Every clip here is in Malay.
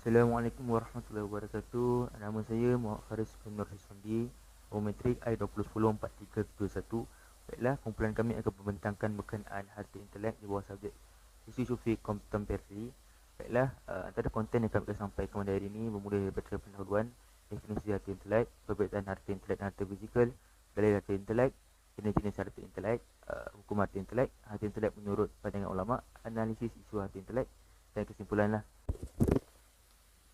Assalamualaikum warahmatullahi wabarakatuh. Nama saya Muhammad Faris bin Nur Hiswandi, Biometrik I204321. Baiklah, kumpulan kami akan membentangkan berkenaan harta intelek di bawah subjek isu fik kontemporari. Baiklah, antara konten yang kami akan sampaikan pada hari ini bermula daripada pendahuluan, definisi harta intelek, perbezaan harta intelek dan harta fizikal, dalil harta intelek, jenis-jenis harta intelek, hukum harta intelek menurut pandangan ulama, analisis isu harta intelek dan kesimpulanlah.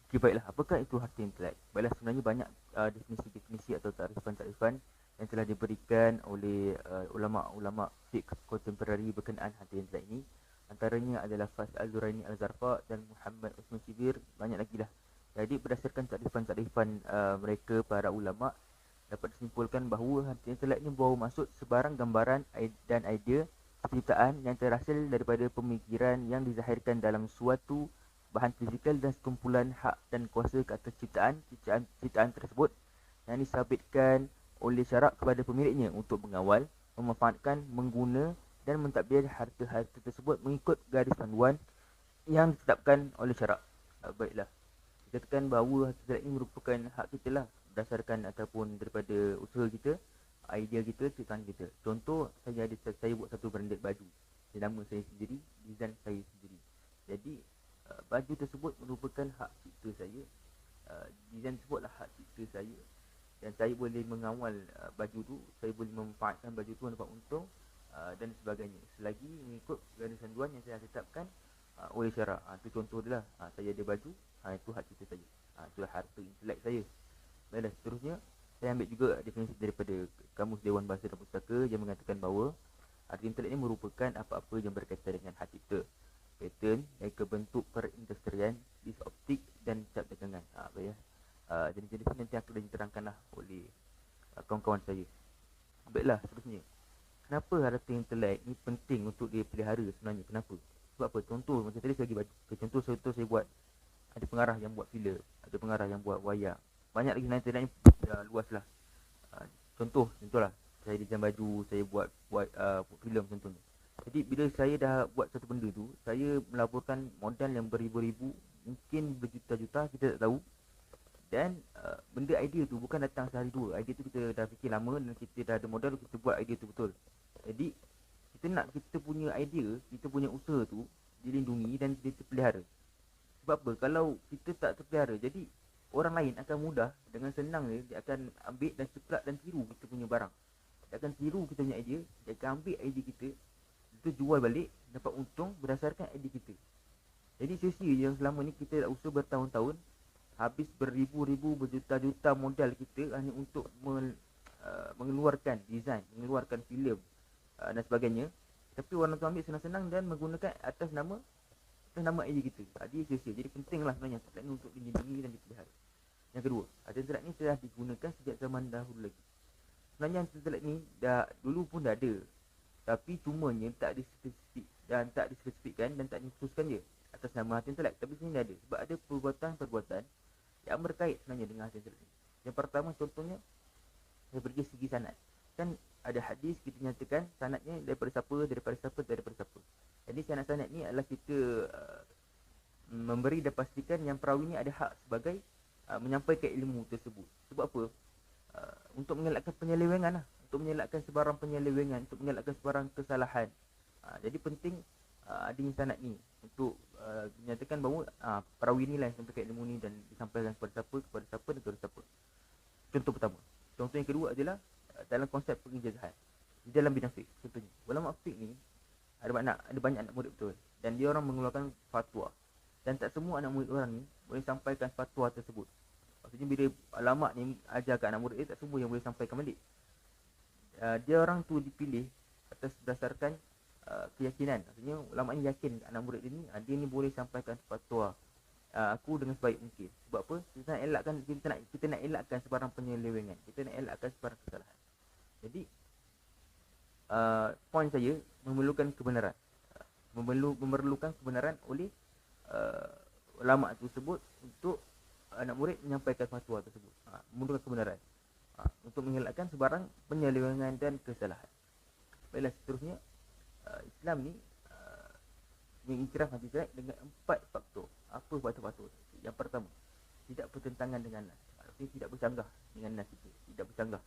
Okay, baiklah, apakah itu harta intelek? Baiklah, sebenarnya banyak definisi-definisi atau tarifan-tarifan yang telah diberikan oleh ulama-ulama fiqh kontemporari berkenaan harta intelek ini. Antaranya adalah Fas Al-Duraini Al-Zarfa dan Muhammad Usman Sibir. Banyak lagi lah. Jadi berdasarkan tarifan-tarifan mereka, para ulama, dapat disimpulkan bahawa harta intelek ini bawa masuk sebarang gambaran dan idea penciptaan yang terhasil daripada pemikiran yang dizahirkan dalam suatu bahan fizikal dan sekumpulan hak dan kuasa ke atas ciptaan tersebut yang disabitkan oleh syarak kepada pemiliknya untuk mengawal, memanfaatkan, mengguna dan mentadbir harta-harta tersebut mengikut garis panduan yang ditetapkan oleh syarak. Baiklah, dikatakan bahawa harta ini merupakan hak kita lah, berdasarkan ataupun daripada usaha kita, idea kita, ciptaan kita. Contoh, saya buat satu branded baju, nama saya sendiri, design saya sendiri. Jadi baju tersebut merupakan hak cipta saya, design tersebutlah hak cipta saya, dan saya boleh mengawal baju tu, saya boleh memanfaatkan baju tu dapat untung dan sebagainya, selagi mengikut garis panduan yang saya tetapkan oleh syarak. Itu contoh dia lah. Saya ada baju, itu hak cipta saya, itulah harta intelek saya. Baiklah, seterusnya saya ambil juga definisi daripada Kamus Dewan Bahasa dan Pustaka yang mengatakan bahawa harta intelek ini merupakan apa-apa yang berkaitan dengan hak cipta, pattern, reka bentuk perindustrian, disoptik dan cap dagangan. Baik ya. Jenis-jenis ini nanti akan diterangkanlah oleh kawan-kawan saya. Baiklah, seterusnya. Kenapa harta intelek ni penting untuk dipelihara sebenarnya? Kenapa? Sebab apa? Contoh, macam tadi saya bagi contoh, saya buat, ada pengarah yang buat filem, ada pengarah yang buat wayang. Banyak lagi nanti ni luas lah. Contohlah, saya design baju, saya buat filem contohnya. Jadi bila saya dah buat satu benda tu, saya melaburkan modal yang beribu-ribu, mungkin berjuta-juta, kita tak tahu. Dan benda idea tu bukan datang sehari dua. Idea tu kita dah fikir lama dan kita dah ada modal, kita buat idea tu betul. Jadi kita nak kita punya idea, kita punya usaha tu dilindungi dan dipelihara. Sebab apa? Kalau kita tak terpelihara, jadi orang lain akan mudah, dengan senang dia akan ambil dan ceplak dan tiru kita punya barang. Dia akan tiru kita punya idea, dia akan ambil idea kita, itu jual balik, dapat untung berdasarkan idea kita. Jadi sia-sia yang selama ni kita dah usaha bertahun-tahun, habis beribu-ribu, berjuta-juta modal kita hanya untuk mengeluarkan design, mengeluarkan filem dan sebagainya. Tapi orang tu ambil senang-senang dan menggunakan atas nama idea kita. Jadi sia-sia. Jadi pentinglah sebenarnya harta ni untuk dilindungi dan dipelihara. Yang kedua, harta ni telah digunakan sejak zaman dahulu lagi. Sebenarnya harta ni dah dulu pun dah ada, tapi cumanya tak dispesifikkan dan tak dikhususkan je atas nama harta intelek. Tapi sini dah ada, sebab ada perbuatan-perbuatan yang berkait sebenarnya dengan harta intelek. Yang pertama, contohnya dari pergi segi sanad. Kan ada hadis kita nyatakan sanadnya daripada siapa. Jadi sanad-sanad ni adalah kita memberi dan pastikan yang perawi ni ada hak sebagai menyampaikan ilmu tersebut. Sebab apa? Untuk mengelakkan penyelewengan lah, untuk mengelakkan sebarang penyelewengan, untuk mengelakkan sebarang kesalahan. Jadi penting adanya sanad ni untuk menyatakan bahawa perawi ni lah yang sampaikan ilmu ni dan disampaikan kepada siapa dan kepada siapa. Contoh pertama. Contoh yang kedua adalah dalam konsep pengijazahan di dalam bidang fiqh. Contohnya, ulama fiqh ni ada banyak anak murid betul, dan dia orang mengeluarkan fatwa, dan tak semua anak murid orang ni boleh sampaikan fatwa tersebut. Maksudnya bila ulama ni ajar kat anak murid dia, tak semua yang boleh sampaikan balik. Dia orang tu dipilih atas berdasarkan keyakinan. Maksudnya ulama ni yakin anak murid dia ni boleh sampaikan fatwa aku dengan sebaik mungkin. Sebab apa? Kita nak elakkan sebarang penyelewengan, kita nak elakkan sebarang kesalahan. Jadi poin saya memerlukan kebenaran, memerlukan kebenaran oleh ulama tersebut untuk anak murid menyampaikan fatwa tersebut. Memerlukan kebenaran untuk mengelakkan sebarang penyelewengan dan kesalahan. Baiklah, seterusnya Islam ni mengiktiraf hadis dengan 4 faktor. Apa faktor-faktor? Yang pertama, tidak bertentangan dengan nas. Artinya tidak bercanggah dengan nas itu, tidak bercanggah.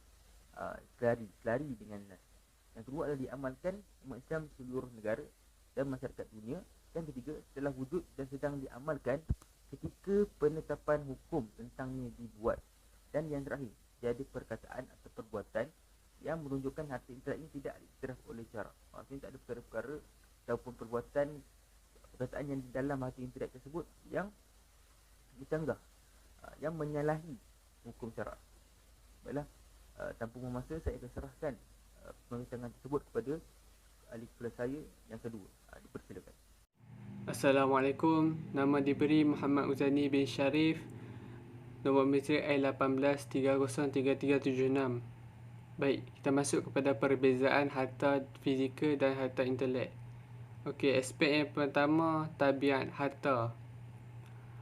Selari dengan nas. Yang kedua adalah diamalkan umat Islam seluruh negara dan masyarakat dunia. Yang ketiga, telah wujud dan sedang diamalkan ketika penetapan hukum tentangnya dibuat. Dan yang terakhir, tiada perkataan atau perbuatan yang menunjukkan harta intelek ini tidak diiktiraf oleh syarak. Maksudnya tak ada perkara-perkara ataupun perkataan yang di dalam harta intelek tersebut yang bercanggah, yang menyalahi hukum syarak. Baiklah, tanpa memasa saya akan serahkan perbincangan tersebut kepada ahli kelas saya yang kedua. Dipersilakan. Assalamualaikum, nama diberi Muhammad Uzani bin Sharif, nombor metrik I18 303376. Baik, kita masuk kepada perbezaan harta fizikal dan harta intelek. Okey, aspek yang pertama, tabiat harta.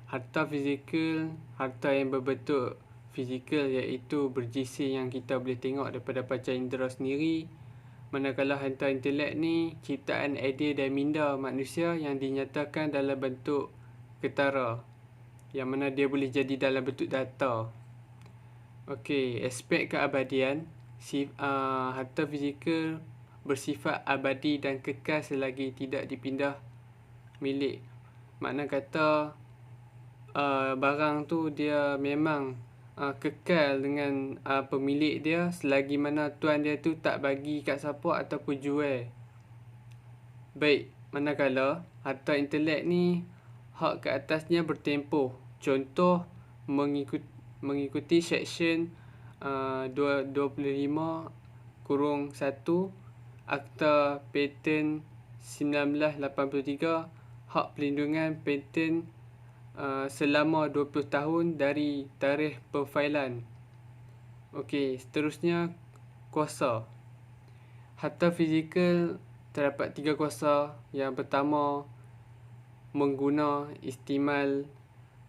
Harta fizikal, harta yang berbentuk fizikal iaitu berjisim yang kita boleh tengok daripada panca indera sendiri. Manakala harta intelek ni ciptaan idea dan minda manusia yang dinyatakan dalam bentuk ketara, yang mana dia boleh jadi dalam bentuk data. Okey, aspek keabadian. Harta fizikal bersifat abadi dan kekal selagi tidak dipindah milik. Makna kata barang tu dia memang kekal dengan pemilik dia selagi mana tuan dia tu tak bagi kat siapa ataupun jual. Baik, manakala harta intelek ni hak ke atasnya bertempoh. Contoh mengikuti seksyen 25/1 Akta Paten 1983, hak pelindungan paten selama 20 tahun dari tarikh perfailan. Okey, seterusnya kuasa. Harta fizikal terdapat 3 kuasa. Yang pertama, mengguna, istimal,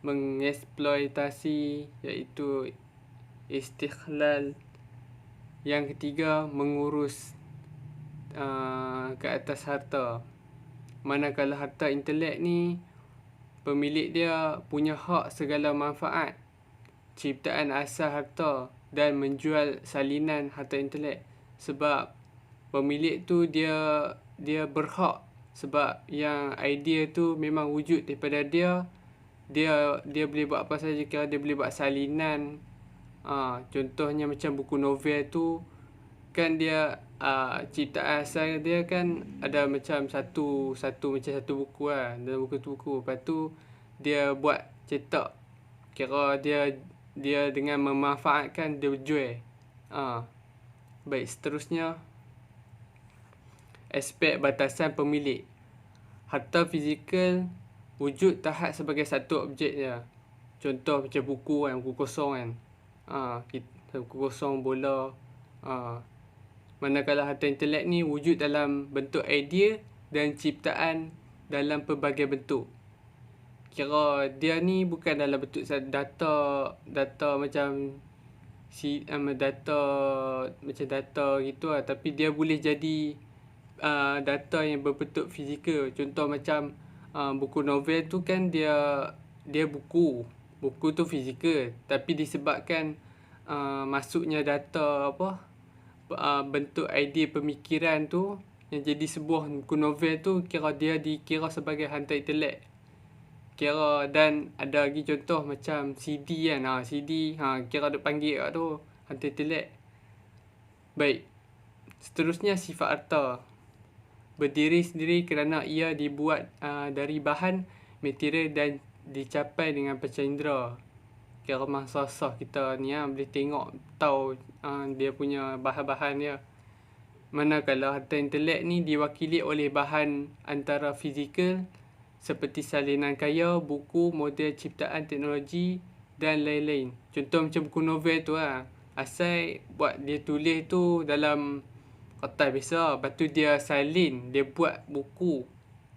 mengeksploitasi iaitu istighlal. Yang ketiga, mengurus ke atas harta. Manakala harta intelek ni pemilik dia punya hak segala manfaat ciptaan asal harta dan menjual salinan harta intelek, sebab pemilik tu dia berhak, sebab yang idea tu memang wujud daripada dia boleh buat apa saja. Kalau dia boleh buat salinan, contohnya macam buku novel tu kan, dia ciptaan asal dia kan ada macam satu buku lah. Dalam buku lepas tu dia buat cetak, kira dia dengan memanfaatkan dia jual. Baik, seterusnya aspek batasan pemilik. Harta fizikal wujud tahap sebagai satu objek je. Contoh macam buku kan, buku kosong kan. Buku kosong, bola. Manakala harta intelek ni wujud dalam bentuk idea dan ciptaan dalam pelbagai bentuk. Kira dia ni bukan dalam bentuk data macam data gitu lah, tapi dia boleh jadi data yang berbentuk fizikal. Contoh macam buku novel tu kan dia buku tu fizikal, tapi disebabkan masuknya data bentuk idea pemikiran tu yang jadi sebuah buku novel tu, kira dia dikira sebagai harta intelek. Dan ada lagi contoh macam CD kan, CD kira dia panggil kat tu harta intelek. Baik, seterusnya sifat harta. Berdiri sendiri kerana ia dibuat dari bahan material dan dicapai dengan panca indera. Kira masa sah kita ni boleh tengok, tahu dia punya bahan-bahan dia. Manakala harta intelek ni diwakili oleh bahan antara fizikal seperti salinan kaya, buku, model ciptaan teknologi dan lain-lain. Contoh macam buku novel tu lah, asal buat dia tulis tu dalam kertas biasa, lepas tu dia salin, dia buat buku.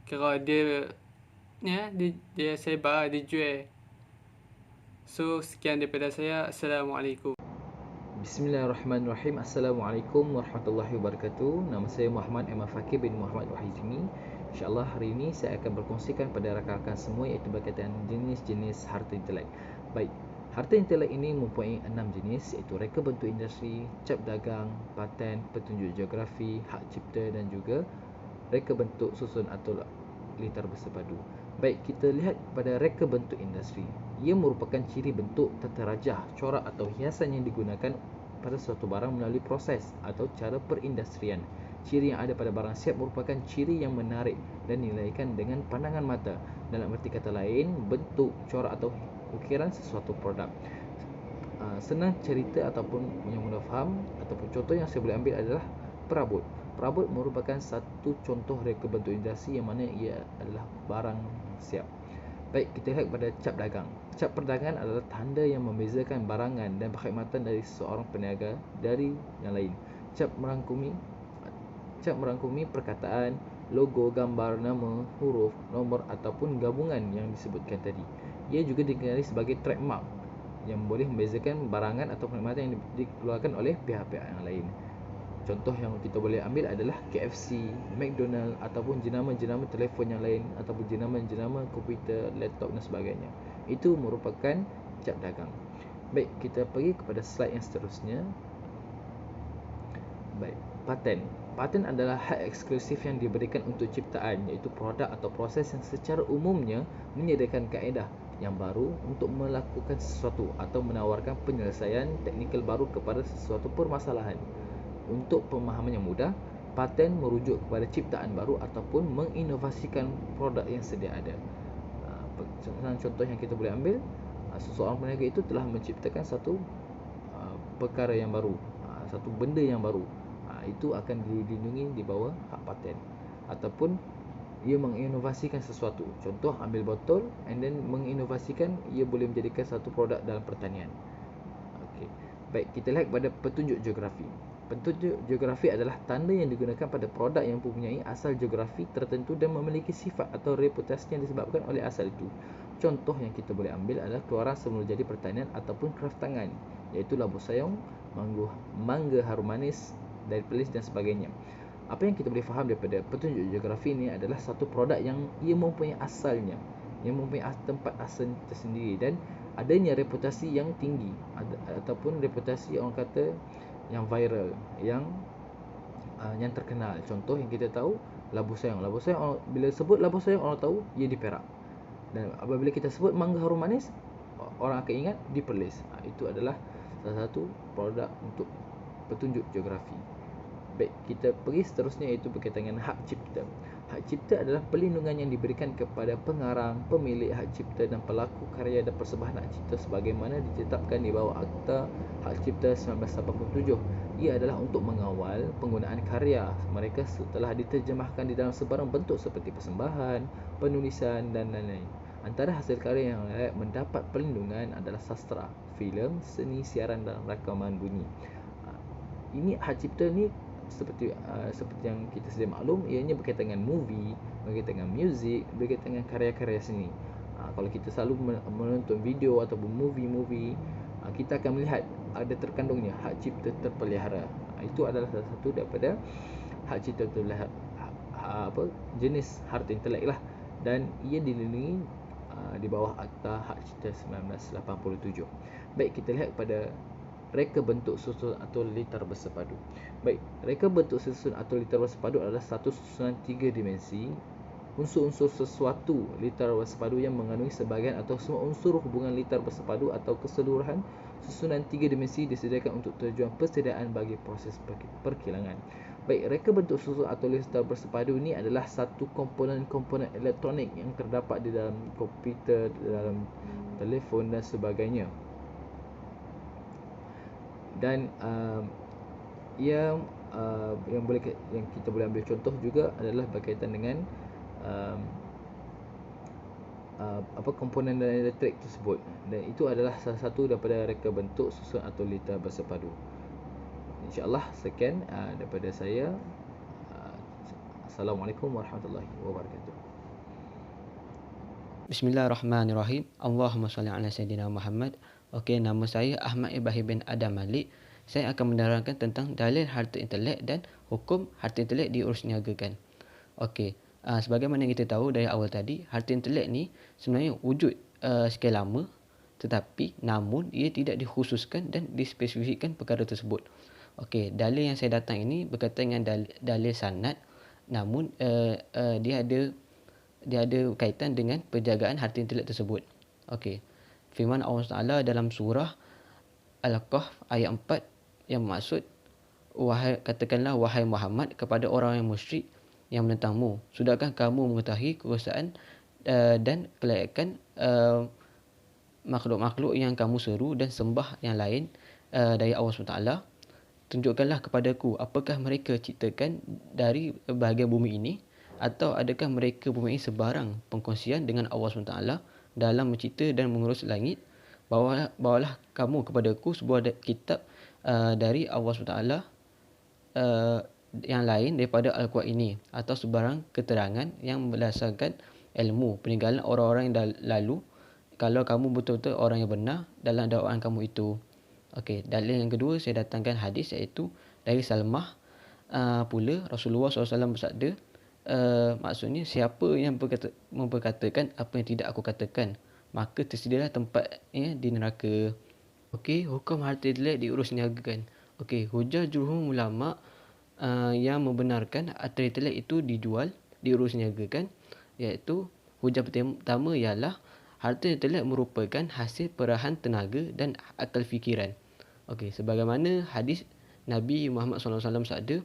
Kira dia sebar, dia jual. So, sekian daripada saya. Assalamualaikum. Bismillahirrahmanirrahim. Assalamualaikum warahmatullahi wabarakatuh. Nama saya Muhammad Emma Fakir bin Muhammad Wahizmi. InsyaAllah hari ini saya akan berkongsikan pada rakan-rakan semua iaitu berkaitan jenis-jenis harta intelek. Baik, harta intelek ini mempunyai 6 jenis iaitu reka bentuk industri, cap dagang, paten, petunjuk geografi, hak cipta dan juga reka bentuk susun atau litar bersepadu. Baik, kita lihat pada reka bentuk industri. Ia merupakan ciri bentuk, tata rajah, corak atau hiasan yang digunakan pada suatu barang melalui proses atau cara perindustrian. Ciri yang ada pada barang siap merupakan ciri yang menarik dan dinilaikan dengan pandangan mata. Dalam arti kata lain, bentuk, corak atau ukiran sesuatu produk. Senang cerita ataupun yang mudah faham ataupun contoh yang saya boleh ambil adalah perabot. Perabot merupakan satu contoh reka bentuk industri yang mana ia adalah barang siap. Baik, kita lihat pada cap dagang. Cap perdagangan adalah tanda yang membezakan barangan dan perkhidmatan dari seorang peniaga dari yang lain. Cap merangkumi perkataan, logo, gambar, nama, huruf, nombor ataupun gabungan yang disebutkan tadi. Ia juga dikenali sebagai trademark yang boleh membezakan barangan atau perkhidmatan yang dikeluarkan oleh pihak-pihak yang lain. Contoh yang kita boleh ambil adalah KFC, McDonald ataupun jenama-jenama telefon yang lain ataupun jenama-jenama komputer, laptop dan sebagainya. Itu merupakan cap dagang. Baik, kita pergi kepada slide yang seterusnya. Baik, paten. Paten adalah hak eksklusif yang diberikan untuk ciptaan iaitu produk atau proses yang secara umumnya menyediakan kaedah yang baru untuk melakukan sesuatu atau menawarkan penyelesaian teknikal baru kepada sesuatu permasalahan. Untuk pemahaman yang mudah, paten merujuk kepada ciptaan baru ataupun menginovasikan produk yang sedia ada. Contoh yang kita boleh ambil, seseorang peniaga itu telah menciptakan satu perkara yang baru, satu benda yang baru. Itu akan dilindungi di bawah hak paten. Ataupun ia menginovasikan sesuatu. Contoh, ambil botol and then menginovasikan ia boleh menjadikan satu produk dalam pertanian. Okey. Baik, kita lihat pada petunjuk geografi. Petunjuk geografi adalah tanda yang digunakan pada produk yang mempunyai asal geografi tertentu dan memiliki sifat atau reputasi yang disebabkan oleh asal itu. Contoh yang kita boleh ambil adalah keluaran semula jadi pertanian ataupun kraftangan, iaitu labu sayong, mangga harum manis, dari Perlis dan sebagainya. Apa yang kita boleh faham daripada petunjuk geografi ini adalah satu produk yang ia mempunyai asalnya, yang mempunyai tempat asal tersendiri dan adanya reputasi yang tinggi ataupun reputasi orang kata yang viral, yang terkenal. Contoh yang kita tahu, labu sayong. Labu sayong, bila sebut labu sayong orang tahu ia di Perak. Dan apabila kita sebut mangga harum manis, orang akan ingat di Perlis. Itu adalah salah satu produk untuk petunjuk geografi. Baik, kita pergi seterusnya iaitu berkaitan dengan hak cipta. Hak cipta adalah perlindungan yang diberikan kepada pengarang, pemilik hak cipta dan pelaku karya dan persembahan hak cipta sebagaimana ditetapkan di bawah Akta Hak Cipta 1987. Ia adalah untuk mengawal penggunaan karya mereka setelah diterjemahkan di dalam sebarang bentuk seperti persembahan, penulisan dan lain-lain. Antara hasil karya yang layak mendapat perlindungan adalah sastra, filem, seni siaran dan rakaman bunyi. Ini hak cipta ni seperti yang kita sedia maklum, ianya berkaitan dengan movie, berkaitan dengan music, berkaitan dengan karya-karya seni. Kalau kita selalu menonton video ataupun movie, kita akan melihat ada terkandungnya hak cipta terpelihara. Itu adalah salah satu daripada hak cipta terpelihara, jenis harta intelek lah, dan ia dilindungi di bawah Akta Hak Cipta 1987. Baik, kita lihat pada reka bentuk susun atau litar bersepadu. Baik, reka bentuk susun atau litar bersepadu adalah satu susunan 3 dimensi unsur-unsur sesuatu litar bersepadu yang mengandungi sebahagian atau semua unsur hubungan litar bersepadu atau keseluruhan susunan 3 dimensi disediakan untuk tujuan persediaan bagi proses perkilangan. Baik, reka bentuk susun atau litar bersepadu ini adalah satu komponen-komponen elektronik yang terdapat di dalam komputer, dalam telefon dan sebagainya. Dan yang kita boleh ambil contoh juga adalah berkaitan dengan komponen dalam elektrik tersebut, dan itu adalah salah satu daripada reka bentuk susun atau litar bersepadu. InsyaAllah sekian daripada saya. Assalamualaikum warahmatullahi wabarakatuh. Bismillahirrahmanirrahim. Allahumma salli ala Sayyidina Muhammad. Okey, nama saya Ahmad Ibrahim bin Adam Malik. Saya akan menerangkan tentang dalil harta intelek dan hukum harta intelek diurusniagakan. Okey, Sebagaimana yang kita tahu dari awal tadi, harta intelek ni sebenarnya wujud sekian lama, tetapi namun ia tidak dikhususkan dan dispesifikkan perkara tersebut. Okey, dalil yang saya datang ini berkaitan dengan dalil sanad, namun dia ada kaitan dengan penjagaan harta intelek tersebut. Okey. Firman Allah Taala dalam surah Al-Kahf ayat 4 yang bermaksud, katakanlah wahai Muhammad kepada orang yang musyrik yang menentangmu, sudahkah kamu mengetahui kekuasaan dan kelayakan makhluk-makhluk yang kamu seru dan sembah yang lain dari Allah SWT? Tunjukkanlah kepadaku apakah mereka ciptakan dari bahagian bumi ini, atau adakah mereka mempunyai sebarang pengkongsian dengan Allah SWT dalam mencipta dan mengurus langit? Bawalah kamu kepadaku sebuah kitab dari Allah SWT yang lain daripada Al-Quran ini, atau sebarang keterangan yang berdasarkan ilmu peninggalan orang-orang yang lalu, kalau kamu betul-betul orang yang benar dalam dakwaan kamu itu. Okey, dalil yang kedua saya datangkan hadis, iaitu dari Salmah pula Rasulullah SAW bersabda, maksudnya siapa yang memperkatakan apa yang tidak aku katakan, maka tersedialah tempatnya di neraka. Okey, hukum harta intelek diurus niagakan. Okey, hujah jumhur ulama yang membenarkan harta intelek itu diurus niagakan, iaitu hujah pertama ialah harta intelek merupakan hasil perahan tenaga dan akal fikiran. Okey, sebagaimana hadis Nabi Muhammad SAW sabda,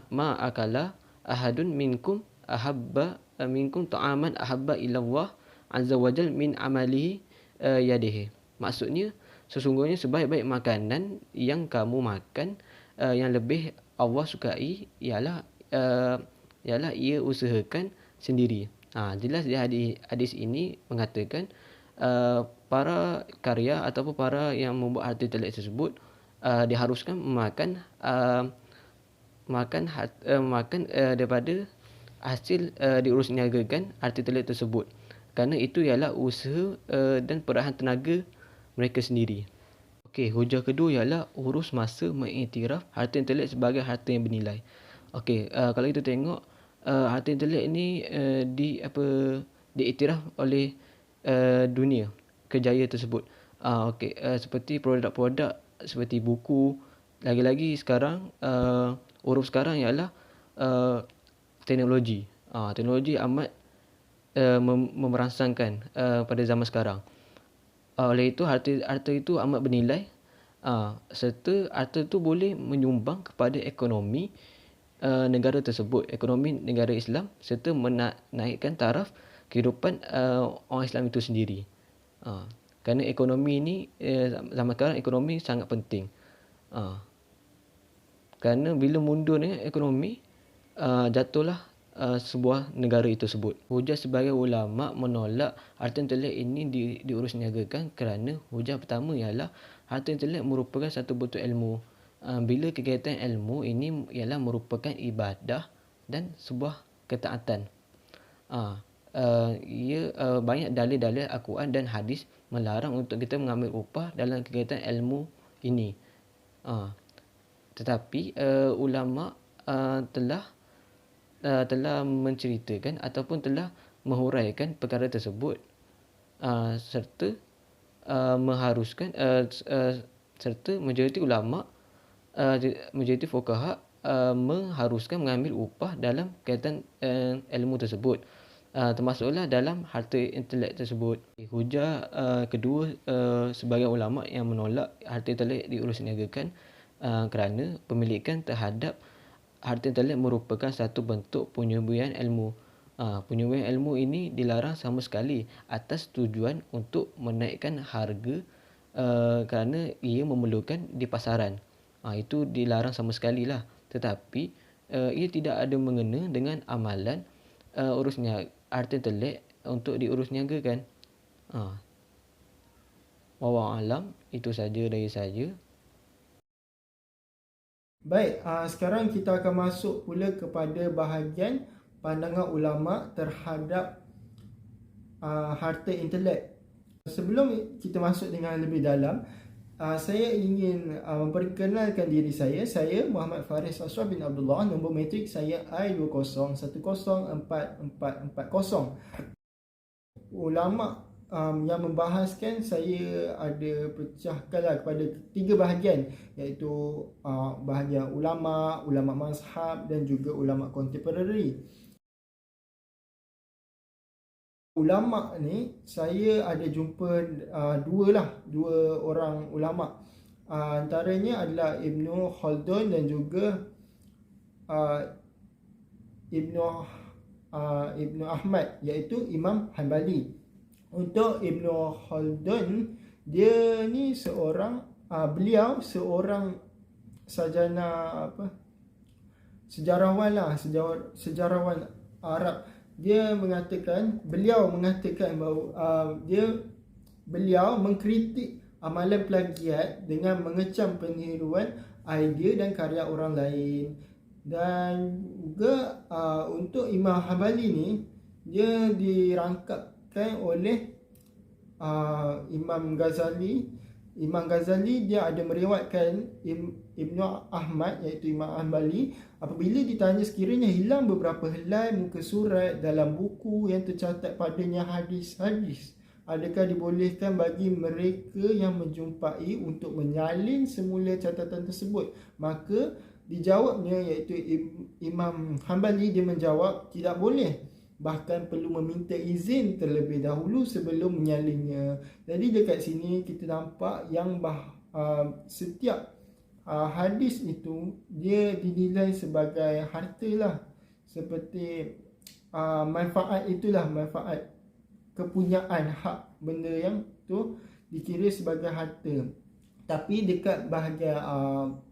ma akala ahadun minkum ta'aman ahabba ila Allah azza wajal min amalihi yadihi. Maksudnya, sesungguhnya sebaik-baik makanan yang kamu makan yang lebih Allah sukai ialah ia usahakan sendiri. Jelas di hadis ini mengatakan para karya ataupun para yang membuat harta intelek tersebut diharuskan makan daripada hasil diurus niagakan harta intelek tersebut, kerana itu ialah usaha dan perahan tenaga mereka sendiri. Okey, hujah kedua ialah urus masa mengiktiraf harta intelek sebagai harta yang bernilai. Okey, kalau kita tengok harta intelek ni diiktiraf oleh dunia kerjaya tersebut. Okey, seperti produk-produk seperti buku. Lagi-lagi sekarang urus sekarang ialah teknologi. Teknologi amat memerangsangkan pada zaman sekarang. Oleh itu harta itu amat bernilai, serta harta itu boleh menyumbang kepada ekonomi negara tersebut, ekonomi negara Islam, serta menaikkan taraf kehidupan orang Islam itu sendiri. Kerana ekonomi ini zaman sekarang ekonomi sangat penting. Kerana bila mundur dengan ekonomi, jatuhlah sebuah negara itu tersebut. Hujah sebagai ulama menolak harta intelek ini diurus niagakan kerana hujah pertama ialah harta intelek merupakan satu bentuk ilmu. Bila kegiatan ilmu ini ialah merupakan ibadah dan sebuah ketaatan. Banyak dalil-dalil Al-Quran dan hadis melarang untuk kita mengambil upah dalam kegiatan ilmu ini. Tetapi ulama telah menceritakan ataupun telah menghuraikan perkara tersebut, serta mengharuskan serta majoriti ulama, majoriti fuqaha mengharuskan mengambil upah dalam kaitan ilmu tersebut, termasuklah dalam harta intelek tersebut. Hujah kedua sebagai ulama yang menolak harta intelek diurus niagakan kerana pemilikan terhadap harta intelek merupakan satu bentuk penyuburyan ilmu. Penyuburyan ilmu ini dilarang sama sekali atas tujuan untuk menaikkan harga kerana ia memerlukan di pasaran. Itu dilarang sama sekali lah. Tetapi ia tidak ada mengena dengan amalan urusnya harta intelek untuk diurus niagakan. Wallahu alam, itu saja dari saya. Baik, sekarang kita akan masuk pula kepada bahagian pandangan ulama terhadap harta intelek. Sebelum kita masuk dengan lebih dalam, Saya ingin memperkenalkan diri saya. Saya Muhammad Faris Ashraf bin Abdullah. Nombor matrik saya I20104440. Ulama yang membahaskan saya ada pecahkanlah kepada 3 bahagian, iaitu bahagian ulama, ulama mazhab dan juga ulama kontemporari. Ulama ni saya ada jumpa dua orang ulama. Antaranya adalah Ibnu Khaldun dan juga Ibnu Ahmad, iaitu Imam Hanbali. Untuk Ibnu Khaldun, dia ni beliau seorang sarjana sejarawan Arab. Beliau mengatakan bahawa beliau mengkritik amalan plagiat dengan mengecam peniruan idea dan karya orang lain. Dan juga untuk Imam Hanbali ni, dia dirangkapkan oleh Imam Ghazali. Imam Ghazali dia ada meriwayatkan Ibnu Ahmad, iaitu Imam Hanbali, apabila ditanya sekiranya hilang beberapa helai muka surat dalam buku yang tercatat padanya hadis-hadis, adakah dibolehkan bagi mereka yang menjumpai untuk menyalin semula catatan tersebut? Maka dijawabnya, iaitu Imam Hanbali, dia menjawab tidak boleh, bahkan perlu meminta izin terlebih dahulu sebelum menyalinnya. Jadi dekat sini kita nampak yang setiap hadis itu dia dinilai sebagai harta lah, seperti manfaat kepunyaan hak benda yang tu dikira sebagai harta. Tapi dekat bahagian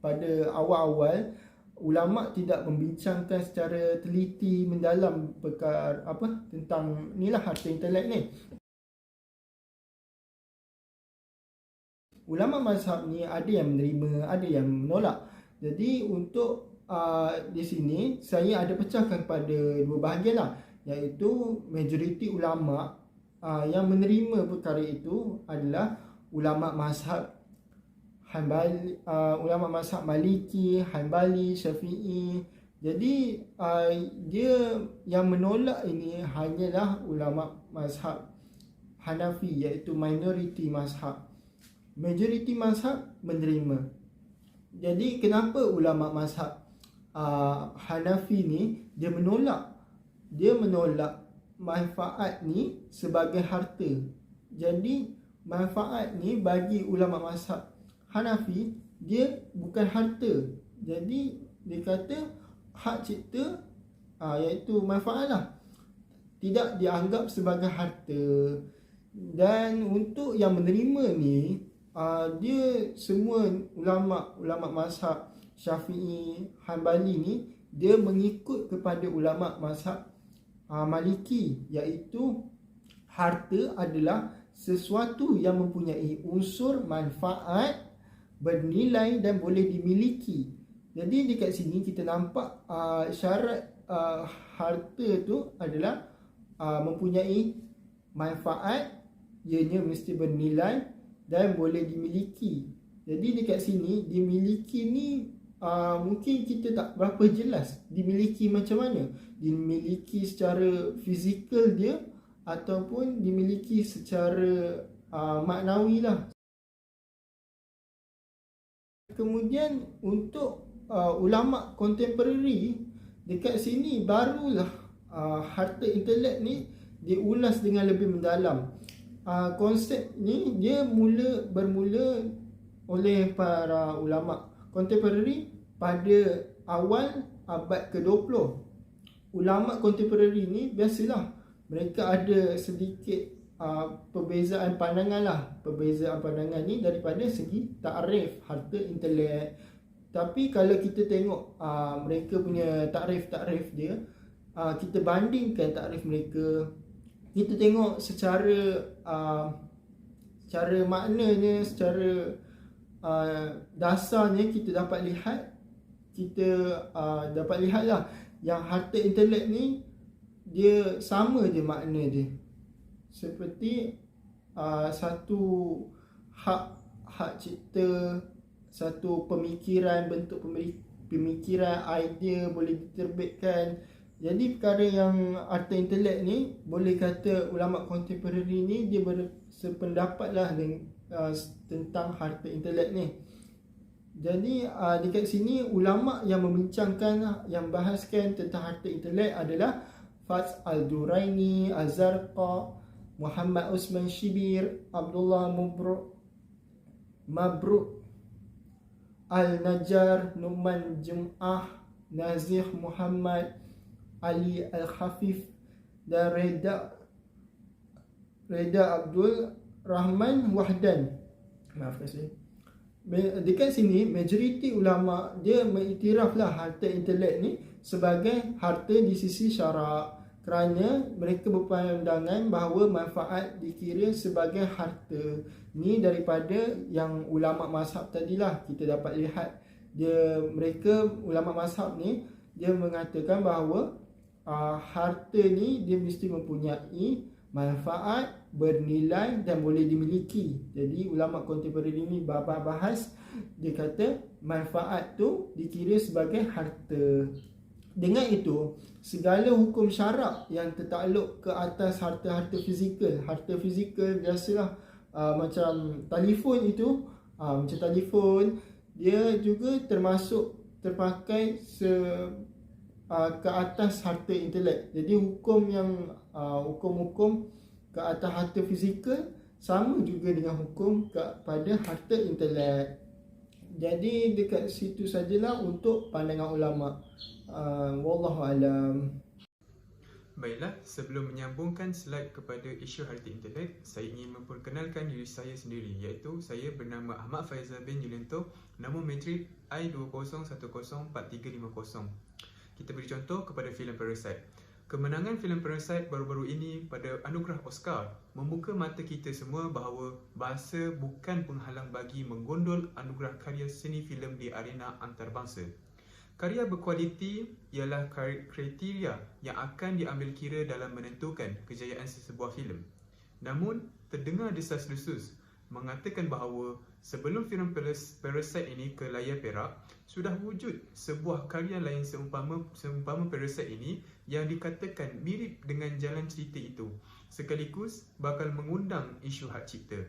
pada awal-awal, ulama tidak membincangkan secara teliti mendalam perkara tentang harta intelek ni. Ulama mazhab ni ada yang menerima, ada yang menolak. Jadi untuk di sini saya ada pecahkan pada 2 bahagian lah, iaitu majoriti ulama yang menerima perkara itu adalah ulama mazhab Hanbali, ulama mazhab Maliki, Hanbali, Syafi'i. Jadi dia yang menolak ini hanyalah ulama mazhab Hanafi, iaitu minoriti mazhab. Majoriti mazhab menerima. Jadi kenapa ulama mazhab Hanafi ni dia menolak manfaat ni sebagai harta. Jadi manfaat ni bagi ulama mazhab Hanafi dia bukan harta. Jadi dia kata hak cipta iaitu manfaat lah, tidak dianggap sebagai harta. Dan untuk yang menerima ni dia semua ulama mazhab Syafi'i, Hanbali ni dia mengikut kepada ulama mazhab Maliki, iaitu harta adalah sesuatu yang mempunyai unsur manfaat, bernilai dan boleh dimiliki. Jadi dekat sini kita nampak syarat harta tu adalah mempunyai manfaat, ianya mesti bernilai dan boleh dimiliki. Jadi dekat sini dimiliki ni mungkin kita tak berapa jelas dimiliki macam mana. Dimiliki secara fizikal dia ataupun dimiliki secara maknawi lah. Kemudian untuk ulama kontemporari, dekat sini barulah harta intelek ni diulas dengan lebih mendalam. Konsep ni dia bermula oleh para ulama kontemporari pada awal abad ke-20. Ulama kontemporari ni biasalah mereka ada sedikit perbezaan pandangan ni daripada segi takrif harta intelek. Tapi kalau kita tengok mereka punya takrif dia, kita bandingkan takrif mereka, kita tengok secara maknanya, secara dasarnya kita dapat lihatlah yang harta intelek ni dia sama je makna dia, seperti satu hak cipta satu pemikiran, bentuk pemikiran, idea boleh diterbitkan. Jadi perkara yang harta intelek ni, boleh kata ulama kontemporari ni dia bersependapat lah tentang harta intelek ni. Jadi dekat sini ulama yang membincangkan, yang bahaskan tentang harta intelek adalah Fats Al-Duraini, Az-Zarqa, Muhammad Usman Shibir, Abdullah Mabruk Al-Najjar, Numan Jum'ah, Nazih Muhammad, Ali Al-Khafif dan Reda Abdul Rahman Wahdan. Maafkan saya. Dekat sini majoriti ulama dia mengiktiraflah harta intelek ni sebagai harta di sisi syarak, kerana mereka berpandangan bahawa manfaat dikira sebagai harta. Ni daripada yang ulama mazhab tadilah kita dapat lihat. Mereka ulama mazhab ni dia mengatakan bahawa harta ni dia mesti mempunyai manfaat, bernilai dan boleh dimiliki. Jadi ulama kontemporari ni bahas, dia kata manfaat tu dikira sebagai harta. Dengan itu, segala hukum syarak yang tertakluk ke atas harta-harta fizikal biasalah, macam telefon itu, macam telefon dia juga termasuk terpakai ke atas harta intelek. Jadi hukum-hukum ke atas harta fizikal sama juga dengan hukum kepada harta intelek. Jadi dekat situ sajalah untuk pandangan ulama. Wallahu alam. Baiklah, sebelum menyambungkan slide kepada isu harta intelek, saya ingin memperkenalkan diri saya sendiri, iaitu saya bernama Ahmad Faizal bin Yulinto, nombor matrik I20104350. Kita beri contoh kepada filem Parasite. Kemenangan filem Parasite baru-baru ini pada anugerah Oscar membuka mata kita semua bahawa bahasa bukan penghalang bagi menggondol anugerah karya seni filem di arena antarabangsa. Karya berkualiti ialah kriteria yang akan diambil kira dalam menentukan kejayaan sesebuah filem. Namun, terdengar desas-desus mengatakan bahawa sebelum filem Parasite ini ke layar perak, sudah wujud sebuah karya lain seumpama Parasite ini yang dikatakan mirip dengan jalan cerita itu, sekaligus bakal mengundang isu hak cipta.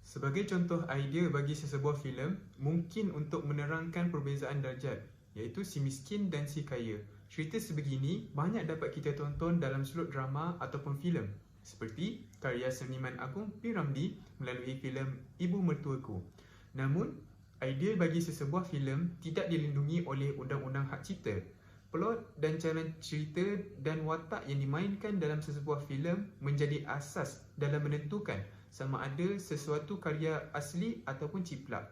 Sebagai contoh idea bagi sesebuah filem, mungkin untuk menerangkan perbezaan darjat, iaitu si miskin dan si kaya. Cerita sebegini banyak dapat kita tonton dalam suluk drama ataupun filem, seperti karya seniman agung P. Ramlee melalui filem Ibu Mertuaku. Namun, idea bagi sesebuah filem tidak dilindungi oleh undang-undang hak cipta. Plot dan jalan cerita dan watak yang dimainkan dalam sesebuah filem menjadi asas dalam menentukan sama ada sesuatu karya asli ataupun ciplak.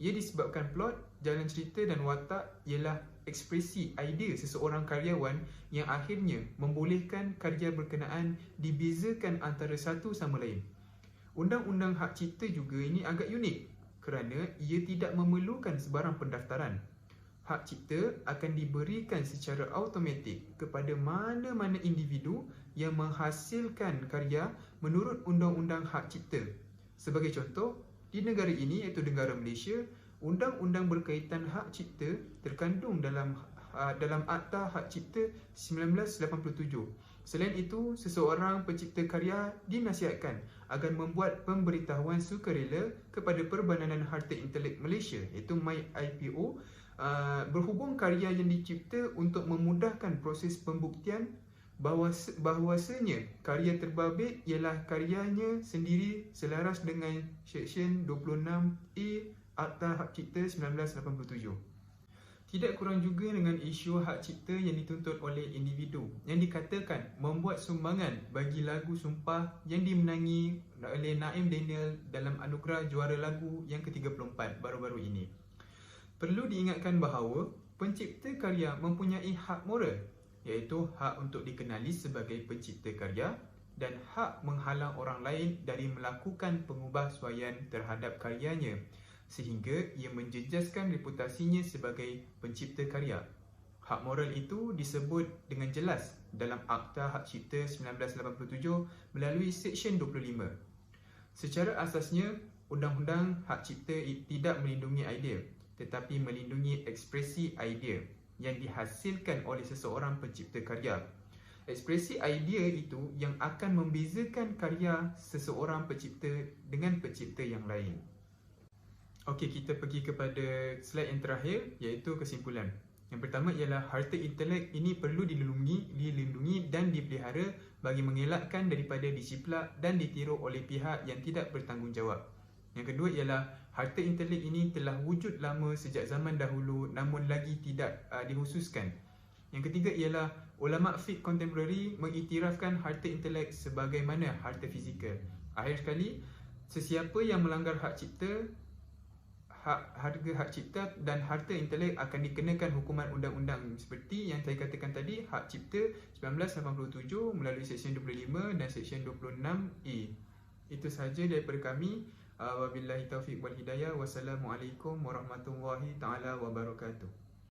Ia disebabkan plot, jalan cerita dan watak ialah ekspresi idea seseorang karyawan yang akhirnya membolehkan karya berkenaan dibezakan antara satu sama lain. Undang-undang hak cipta juga ini agak unik kerana ia tidak memerlukan sebarang pendaftaran. Hak cipta akan diberikan secara automatik kepada mana-mana individu yang menghasilkan karya menurut undang-undang hak cipta. Sebagai contoh, di negara ini iaitu negara Malaysia, undang-undang berkaitan hak cipta terkandung dalam Akta Hak Cipta 1987. Selain itu, seseorang pencipta karya dinasihatkan agar membuat pemberitahuan sukarela kepada Perbadanan Harta Intelek Malaysia iaitu MyIPO berhubung karya yang dicipta untuk memudahkan proses pembuktian bahawasanya karya terbabit ialah karyanya sendiri selaras dengan Seksyen 26A Akta Hak Cipta 1987. Tidak kurang juga dengan isu hak cipta yang dituntut oleh individu yang dikatakan membuat sumbangan bagi lagu Sumpah yang dimenangi oleh Naim Daniel dalam anugerah juara lagu yang ke-34 baru-baru ini. Perlu diingatkan bahawa pencipta karya mempunyai hak moral, iaitu hak untuk dikenali sebagai pencipta karya dan hak menghalang orang lain dari melakukan pengubahsuaian terhadap karyanya sehingga ia menjejaskan reputasinya sebagai pencipta karya. Hak moral itu disebut dengan jelas dalam Akta Hak Cipta 1987 melalui Seksyen 25. Secara asasnya, Undang-undang hak cipta tidak melindungi idea, tetapi melindungi ekspresi idea yang dihasilkan oleh seseorang pencipta karya. Ekspresi idea itu yang akan membezakan karya seseorang pencipta dengan pencipta yang lain. Okey, kita pergi kepada slide yang terakhir, iaitu kesimpulan. Yang pertama ialah harta intelek ini perlu dilindungi dan dipelihara bagi mengelakkan daripada diciplak dan ditiru oleh pihak yang tidak bertanggungjawab. Yang kedua ialah harta intelek ini telah wujud lama sejak zaman dahulu namun lagi tidak dikhususkan. Yang ketiga ialah ulama fiqh kontemporari mengiktirafkan harta intelek sebagaimana harta fizikal. Akhir sekali, sesiapa yang melanggar hak cipta, harga hak cipta dan harta intelek akan dikenakan hukuman undang-undang seperti yang saya katakan tadi, Hak Cipta 1987 melalui Seksyen 25 dan Seksyen 26A. Itu sahaja daripada kami. Wabillahi taufiq wal hidayah. Wassalamualaikum warahmatullahi taala wabarakatuh.